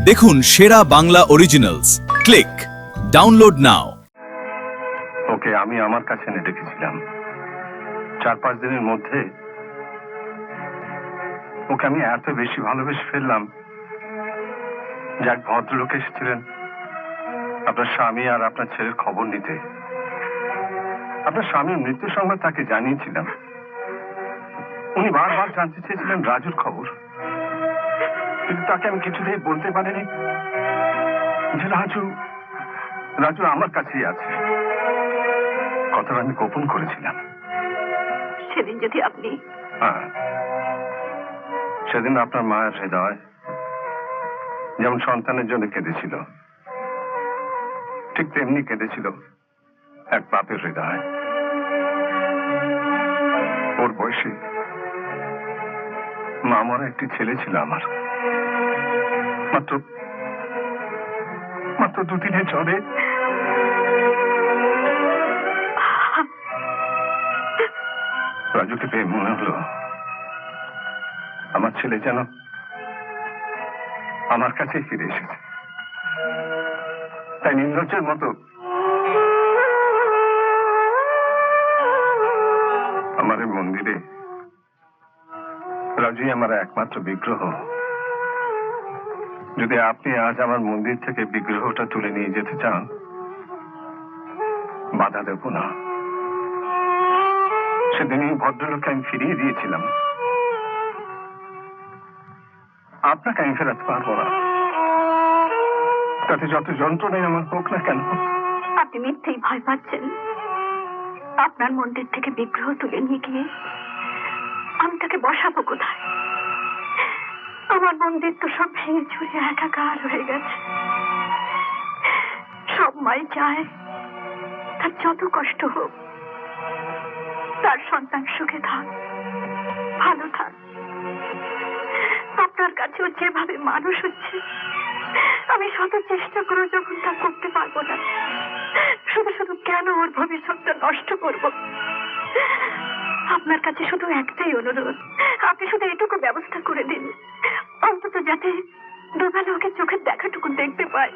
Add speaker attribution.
Speaker 1: দেখুন সেরা Bangla originals. Click download নাও।
Speaker 2: ওকে আমি আমার কাছে এনে রেখেছিলাম। 4-5 দিনের মধ্যে ওকে আমি এত বেশি ভালোবেসে ফেললাম যে এক ভদ্রলোক এসেছিলেন আপনার স্বামী আর আপনার ছেলের খবর নিতে। আপনার স্বামীর মৃত্যু সংবাদ তাকে জানিয়েছিলাম। উনি বারবার জানতে চেয়েছিলেন রাজুর খবর, কিন্তু তাকে আমি কিছুতেই বলতে পারিনি যে রাজু আমার কাছেই আছে। কথাটা আমি গোপন করেছিলাম।
Speaker 3: সেদিন যদি আপনি
Speaker 2: হ্যাঁ, সেদিন আপনার মায়ের হৃদয় যেমন সন্তানের জন্য কেঁদেছিল, ঠিক তেমনি কেঁদেছিল এক বাপের হৃদয়। ওর বয়সে মা মরা একটি ছেলে ছিল আমার। মাত্র 2 দিনের জ্বরে রাজুকে পেয়ে মনে হলো আমার ছেলে যেন আমার কাছেই ফিরে এসেছে। তাই নির্লজ্জের মতো আমার এই মন্দিরে রাজুই আমার একমাত্র বিগ্রহ। যদি আপনি আজ আমার মন্দির থেকে বিগ্রহটা তুলে নিয়ে যেতে চান, বাধা দেব না। সেদিন এই ভদ্রলোককে আমি ফিরিয়ে দিয়েছিলাম, আপনাকে আমি ফেরাতে পারবো না। তাতে যত যন্ত্রণাই আমার হোক না কেন।
Speaker 3: আপনি মিথ্যেই ভয় পাচ্ছেন। আপনার মন্দির থেকে বিগ্রহ তুলে নিয়ে গিয়ে আমি তাকে বসাবো কোথায়? আমার মন্দির তো সব ভেঙে চুরে একাকার হয়ে গেছে। সব মাই চায় তার যত কষ্ট হোক, তার সন্তান সুখে থাক, ভালো থাক। আপনার কাছেও যেভাবে মানুষ হচ্ছে, আমি শত চেষ্টা করে যখন তা করতে পারবো না, শুধু শুধু কেন ওর ভবিষ্যৎটা নষ্ট করব? আপনার কাছে শুধু একটাই অনুরোধ, আপনি শুধু এটুকু ব্যবস্থা করে দিন, অন্তত যাতে দুবেলা ওকে চোখের দেখাটুকু দেখতে পাই।